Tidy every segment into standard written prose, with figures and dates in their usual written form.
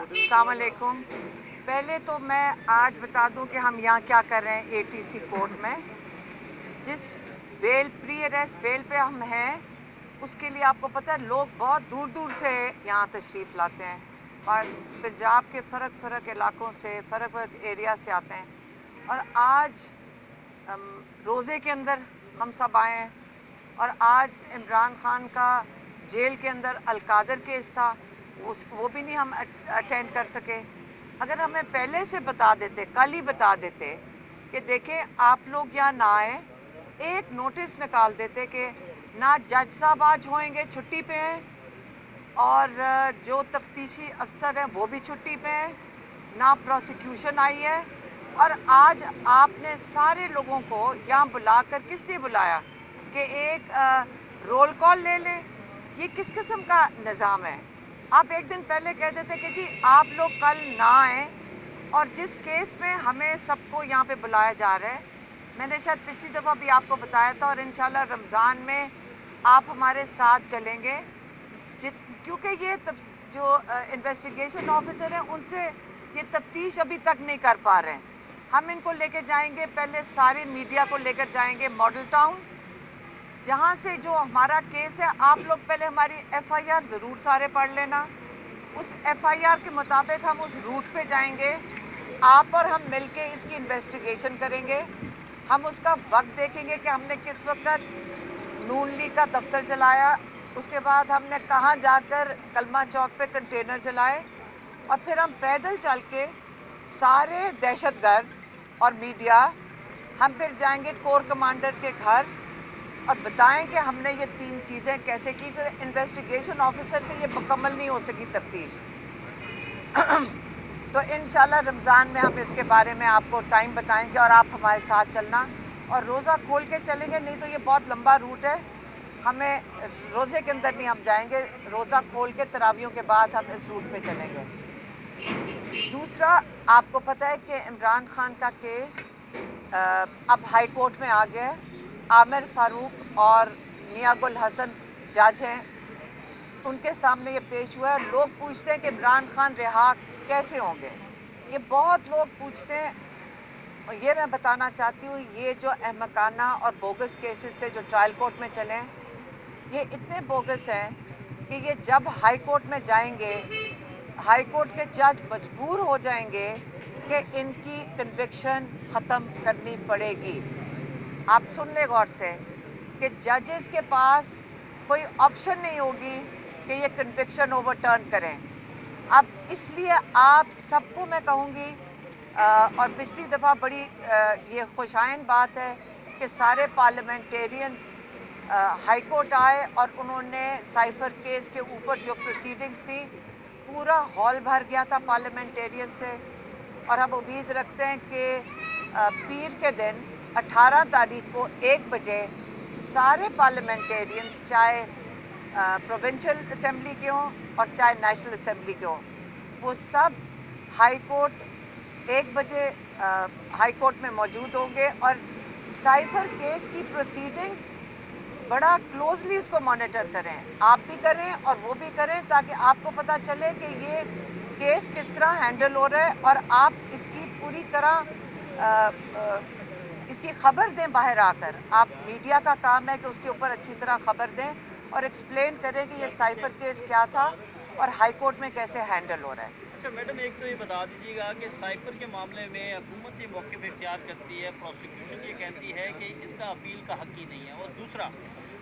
अस्सलाम वालेकुम। पहले तो मैं आज बता दूं कि हम यहाँ क्या कर रहे हैं एटीसी कोर्ट में। जिस बेल प्री अरेस्ट बेल पे हम हैं उसके लिए आपको पता है लोग बहुत दूर दूर से यहाँ तशरीफ़ लाते हैं और पंजाब के फ़र्क इलाकों से फ़र्क एरिया से आते हैं। और आज रोज़े के अंदर हम सब आए हैं और आज इमरान खान का जेल के अंदर अलकादर केस था, वो भी नहीं हम अटेंड कर सके। अगर हमें पहले से बता देते, कल ही बता देते कि देखें आप लोग यहाँ ना आए, एक नोटिस निकाल देते कि ना जज साहब आज होंगे, छुट्टी पे हैं, और जो तफ्तीशी अफसर हैं वो भी छुट्टी पे हैं, ना प्रोसिक्यूशन आई है, और आज आपने सारे लोगों को यहाँ बुलाकर किस लिए बुलाया कि एक रोल कॉल ले लें। ये किस किस्म का निज़ाम है? आप एक दिन पहले कह देते कि जी आप लोग कल ना आए, और जिस केस में हमें सबको यहाँ पे बुलाया जा रहा है, मैंने शायद पिछली दफ़ा भी आपको बताया था, और इंशाल्लाह रमज़ान में आप हमारे साथ चलेंगे, क्योंकि ये जो इन्वेस्टिगेशन ऑफिसर हैं उनसे ये तफ्तीश अभी तक नहीं कर पा रहे हैं। हम इनको लेकर जाएंगे, पहले सारे मीडिया को लेकर जाएंगे मॉडल टाउन, जहाँ से जो हमारा केस है। आप लोग पहले हमारी एफआईआर ज़रूर सारे पढ़ लेना। उस एफआईआर के मुताबिक हम उस रूट पे जाएंगे, आप और हम मिलके इसकी इन्वेस्टिगेशन करेंगे। हम उसका वक्त देखेंगे कि हमने किस वक्त नून लीग का दफ्तर चलाया, उसके बाद हमने कहाँ जाकर कलमा चौक पे कंटेनर चलाए, और फिर हम पैदल चल के सारे दहशतगर्द और मीडिया, हम फिर जाएंगे कोर कमांडर के घर और बताएं कि हमने ये 3 चीज़ें कैसे की। तो इन्वेस्टिगेशन ऑफिसर से ये मुकम्मल नहीं हो सकी तफ्तीश। तो इंशाल्लाह रमज़ान में हम इसके बारे में आपको टाइम बताएंगे और आप हमारे साथ चलना, और रोज़ा खोल के चलेंगे, नहीं तो ये बहुत लंबा रूट है, हमें रोज़े के अंदर नहीं हम जाएंगे, रोज़ा खोल के तरावियों के बाद हम इस रूट पे चलेंगे। दूसरा, आपको पता है कि इमरान खान का केस अब हाई कोर्ट में आ गया है। आमिर फारूक और मियां गुल हसन जज हैं, उनके सामने ये पेश हुआ है। लोग पूछते हैं कि इमरान खान रिहा कैसे होंगे, ये बहुत लोग पूछते हैं, और ये मैं बताना चाहती हूँ, ये जो अहमकाना और बोगस केसेस थे जो ट्रायल कोर्ट में चले हैं, ये इतने बोगस हैं कि ये जब हाई कोर्ट में जाएंगे, हाई कोर्ट के जज मजबूर हो जाएंगे कि इनकी कन्विक्शन ख़त्म करनी पड़ेगी। आप सुन ले गौर से कि जजेस के पास कोई ऑप्शन नहीं होगी कि ये कन्विक्शन ओवरटर्न करें। अब इसलिए आप सबको मैं कहूँगी, और पिछली दफ़ा बड़ी ये खुशाइन बात है कि सारे पार्लियामेंटेरियंस हाई कोर्ट आए और उन्होंने साइफर केस के ऊपर जो प्रोसीडिंग्स थी, पूरा हॉल भर गया था पार्लियामेंटेरियन से। और हम उम्मीद रखते हैं कि पीर के दिन 18 तारीख को 1 बजे सारे पार्लियामेंटेरियंस, चाहे प्रोविंशियल असेंबली के हों और चाहे नेशनल असेंबली के हों, वो सब हाई कोर्ट 1 बजे हाई कोर्ट में मौजूद होंगे, और साइफर केस की प्रोसीडिंग्स बड़ा क्लोजली इसको मॉनिटर करें, आप भी करें और वो भी करें, ताकि आपको पता चले कि ये केस किस तरह हैंडल हो रहा है, और आप इसकी पूरी तरह इसकी खबर दें। बाहर आकर आप, मीडिया का काम है कि उसके ऊपर अच्छी तरह खबर दें और एक्सप्लेन करें कि ये साइफर केस क्या था और हाई कोर्ट में कैसे हैंडल हो रहा है। अच्छा मैडम, एक तो ये बता दीजिएगा कि साइफर के मामले में हुकूमत ये मौक़िफ़ इख्तियार करती है, प्रोसिक्यूशन ये कहती है कि इसका अपील का हक ही नहीं है, और दूसरा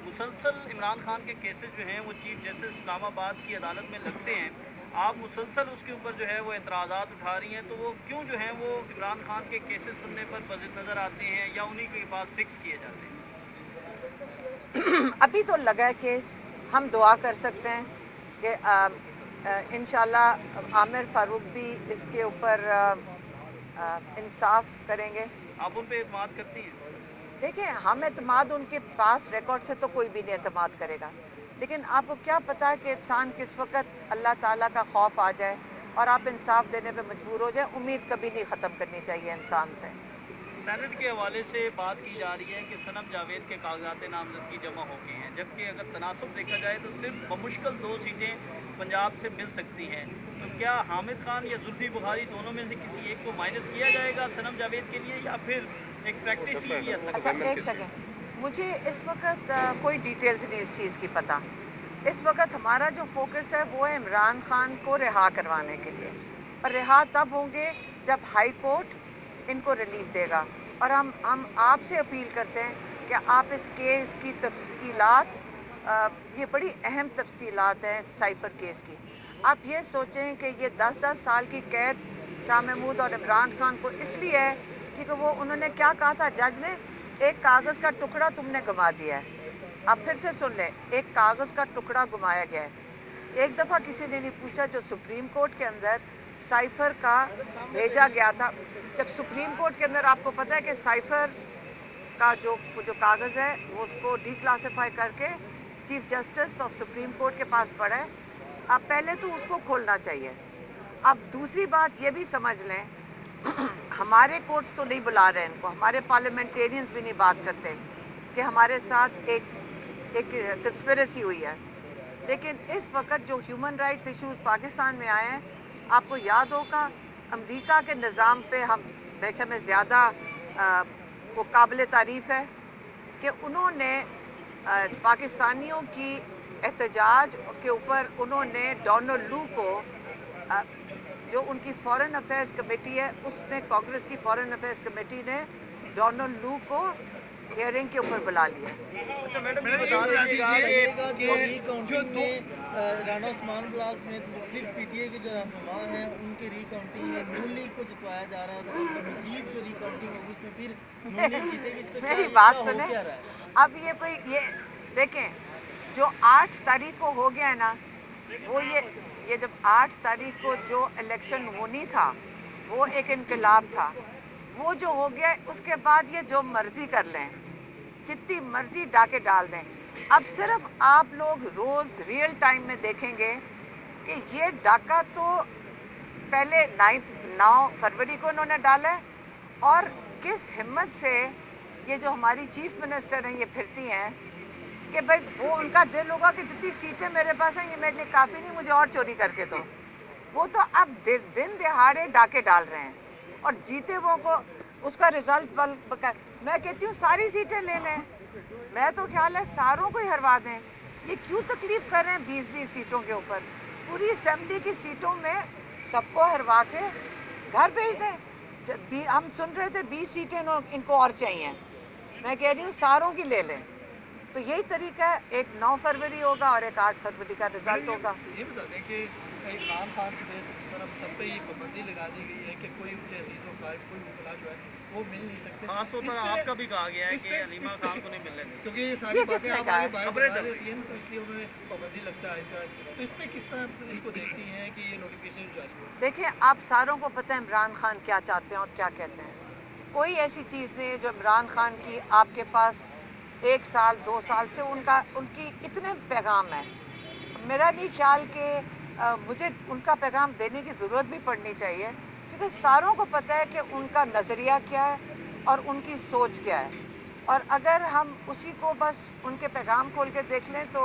मुसलसल इमरान खान के केसेस जो हैं वो चीफ जस्टिस इस्लामाबाद की अदालत में लगते हैं, आप मुसलसल उसके ऊपर जो है वो एतराज़ात उठा रही हैं, तो वो क्यों जो है वो इमरान खान के केसेस सुनने पर बज़िद नज़र आते हैं या उन्हीं के पास फिक्स किए जाते हैं? अभी तो लगा है केस, हम दुआ कर सकते हैं कि इंशाल्लाह आमिर फारूक भी इसके ऊपर इंसाफ करेंगे। आप उन पर एतमाद करती हैं? देखिए, हम एतमाद, उनके पास रिकॉर्ड से तो कोई भी नहीं एतमाद करेगा, लेकिन आपको क्या पता है कि इंसान किस वक्त अल्लाह ताला का खौफ आ जाए और आप इंसाफ देने पे मजबूर हो जाए। उम्मीद कभी नहीं ख़त्म करनी चाहिए इंसान से। सेनेट के हवाले से बात की जा रही है कि सनम जावेद के कागजात नामजदगी जमा हो गए हैं, जबकि अगर तनासब देखा जाए तो सिर्फ बमुश्किल 2 सीटें पंजाब से मिल सकती हैं। तो क्या हामिद खान या जुल्फी बुखारी दोनों में से किसी एक को माइनस किया जाएगा सनम जावेद के लिए, या फिर एक प्रैक्टिस ही है? अच्छा एक सेकेंड, मुझे इस वक्त कोई डिटेल्स नहीं इस चीज़ की पता। इस वक्त हमारा जो फोकस है वो है इमरान खान को रिहा करवाने के लिए, और रिहा तब होंगे जब हाई कोर्ट इनको रिलीफ देगा। और हम आपसे अपील करते हैं कि आप इस केस की तफसीलात, ये बड़ी अहम तफसीलात हैं साइफर केस की। आप ये सोचें कि ये 10-10 साल की कैद शाह महमूद और इमरान खान को इसलिए है क्योंकि वो उन्होंने क्या कहा था जज ने, एक कागज़ का टुकड़ा तुमने गंवा दिया है। आप फिर से सुन लें, एक कागज़ का टुकड़ा गुमाया गया है। एक दफ़ा किसी ने नहीं पूछा, जो सुप्रीम कोर्ट के अंदर साइफर का भेजा गया था, जब सुप्रीम कोर्ट के अंदर आपको पता है कि साइफर का जो कागज़ है वो उसको डिक्लासिफाई करके chief justice of supreme court के पास पड़ा है। अब पहले तो उसको खोलना चाहिए। अब दूसरी बात ये भी समझ लें, हमारे कोर्ट्स तो नहीं बुला रहे इनको, हमारे पार्लियामेंटेरियंस भी नहीं बात करते कि हमारे साथ एक कंस्पिरेसी हुई है। लेकिन इस वक्त जो ह्यूमन राइट्स इश्यूज पाकिस्तान में आए हैं, आपको याद होगा अमेरिका के निज़ाम पे हम देखे में ज़्यादा वो काबिल तारीफ़ है कि उन्होंने पाकिस्तानियों की एहतजाज के ऊपर उन्होंने डोनाल्ड लू को, जो उनकी फॉरेन अफेयर्स कमेटी है, उसने कांग्रेस की फॉरेन अफेयर्स कमेटी ने डोनाल्ड लू को हियरिंग के ऊपर बुला लिया। अच्छा मैडम, बता दीजिएगा कि रिकाउंटिंग में राना उस्मान बुलाल समेत मुख्तलिफ पीटीए के जो रहनुमा हैं उनके रिकाउंटिंग में नून लीग को जितवाया जा रहा है, तो मजीद जो रिकाउंटिंग होगी उसमें फिर नून लीग जीतेगी। मेरी बात सुने, अब ये देखें, जो 8 तारीख को हो गया है ना, वो ये जब 8 तारीख को जो इलेक्शन होनी था वो एक इनकलाब था, वो जो हो गया उसके बाद ये जो मर्जी कर लें, जितनी मर्जी डाके डाल दें। अब सिर्फ आप लोग रोज रियल टाइम में देखेंगे कि ये डाका तो पहले 9 फरवरी को उन्होंने डाला है, और किस हिम्मत से ये जो हमारी चीफ मिनिस्टर हैं ये फिरती हैं कि भाई वो उनका दिल होगा कि जितनी सीटें मेरे पास हैं ये मेरे लिए काफ़ी नहीं, मुझे और चोरी करके दो। वो तो अब दिन दिहाड़े डाके डाल रहे हैं, और जीते वो को उसका रिजल्ट मैं कहती हूँ सारी सीटें ले लें। मैं तो ख्याल है सारों को ही हरवा दें। ये क्यों तकलीफ कर रहे हैं 20-20 सीटों के ऊपर? पूरी असेंबली की सीटों में सबको हरवा के घर भेज दें। हम सुन रहे थे 20 सीटें इनको और चाहिए, मैं कह रही हूँ सारों की ले लें। तो यही तरीका है, एक 9 फरवरी होगा और एक 8 फरवरी का रिजल्ट होगा। ये बता दें कि इमरान खान समेत सब पे ये पाबंदी लगा दी गई है कि कोई उनके अजीजों का कोई वकला जो है वो मिल नहीं सकते। खासतौर पर आपका भी कहा गया है कि अलीमा खान को नहीं मिलने देंगे, क्योंकि ये सारी बातें आप आगे बाहर बता देती हैं, तो इसलिए उन्होंने पाबंदी लगता है। तो इसमें किस तरह इसको देखती हैं कि ये नोटिफिकेशन जारी हो? देखिए, आप सारों को पता है इमरान खान क्या चाहते हैं और क्या कहते हैं। कोई ऐसी चीज़ नहीं है जो इमरान खान की आपके पास 1 साल 2 साल से उनकी इतने पैगाम है। मेरा नहीं ख्याल कि मुझे उनका पैगाम देने की ज़रूरत भी पड़नी चाहिए, क्योंकि सारों को पता है कि उनका नज़रिया क्या है और उनकी सोच क्या है। और अगर हम उसी को बस उनके पैगाम खोल के देख लें तो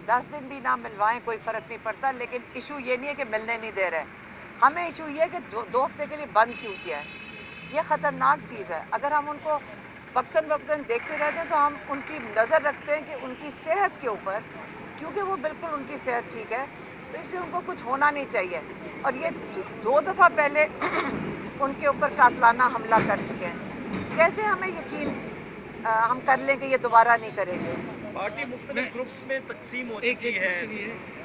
10 दिन भी ना मिलवाएं कोई फ़र्क नहीं पड़ता। लेकिन इशू ये नहीं है कि मिलने नहीं दे रहे, हमें इशू ये है कि 2 हफ्ते के लिए बंद क्यों किया है। ये ख़तरनाक चीज़ है। अगर हम उनको वक्तन देखते रहते हैं तो हम उनकी नज़र रखते हैं कि उनकी सेहत के ऊपर, क्योंकि वो बिल्कुल उनकी सेहत ठीक है तो इसलिए उनको कुछ होना नहीं चाहिए। और ये 2 दफ़ा पहले उनके ऊपर कातलाना हमला कर चुके हैं, कैसे हमें यकीन हम कर लें कि ये दोबारा नहीं करेंगे। पार्टी मुख्तलिफ ग्रुप्स में तकसीम हो चुकी है।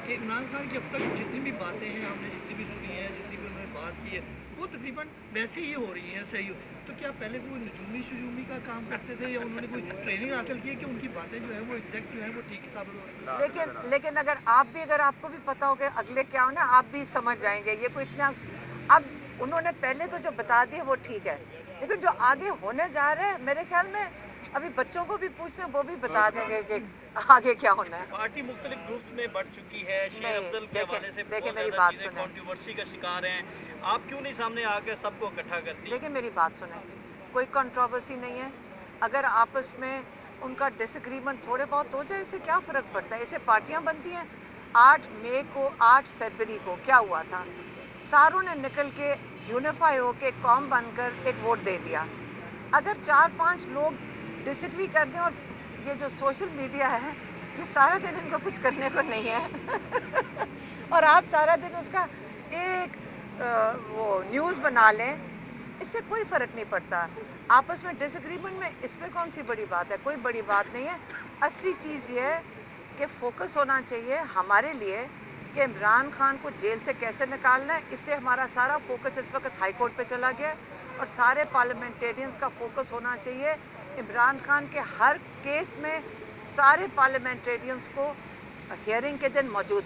कि इमरान खान की अब तक जितनी भी बातें हैं, हमने जितनी भी सुनी है, जितनी भी उन्होंने बात की है, वो तकरीबन वैसे ही हो रही हैं, सही हो। तो क्या पहले वो नजूमी का काम करते थे या उन्होंने कोई ट्रेनिंग हासिल की है कि उनकी बातें जो है वो एग्जैक्ट जो है वो ठीक साबित हो रही है? लेकिन अगर आपको भी पता हो कि अगले क्या हो ना, आप भी समझ जाएंगे। ये कोई इतना, अब उन्होंने पहले तो जो बता दिए वो ठीक है, लेकिन जो आगे होने जा रहे हैं मेरे ख्याल में अभी बच्चों को भी पूछना, वो भी बता देंगे कि आगे क्या होना है। पार्टी मुख्तलिफ ग्रुप्स में बढ़ चुकी है। शेर अफजल के हवाले से देखिए मेरी बहुत बात चीजें सुने, कंट्रोवर्सी का शिकार हैं। आप क्यों नहीं सामने आकर सबको इकट्ठा करती? देखिए मेरी बात सुने, कोई कंट्रोवर्सी नहीं है। अगर आपस में उनका डिसएग्रीमेंट थोड़े बहुत हो जाए, इससे क्या फर्क पड़ता है? इससे पार्टियां बनती हैं। 8 मई को, 8 फरवरी को क्या हुआ था? सारों ने निकल के यूनिफाई होके कौम बनकर एक वोट दे दिया। अगर 4-5 लोग डिसएग्री कर दें, और ये जो सोशल मीडिया है, ये सारा दिन इनको कुछ करने को नहीं है और आप सारा दिन उसका एक वो न्यूज़ बना लें, इससे कोई फर्क नहीं पड़ता। आपस में डिसएग्रीमेंट में इस पे कौन सी बड़ी बात है? कोई बड़ी बात नहीं है। असली चीज़ ये है कि फोकस होना चाहिए हमारे लिए कि इमरान खान को जेल से कैसे निकालना है। इसलिए हमारा सारा फोकस इस वक्त हाई कोर्ट पे चला गया है, और सारे पार्लियामेंटेरियंस का फोकस होना चाहिए इमरान खान के हर केस में सारे पार्लियामेंटेरियंस को हियरिंग के दिन मौजूद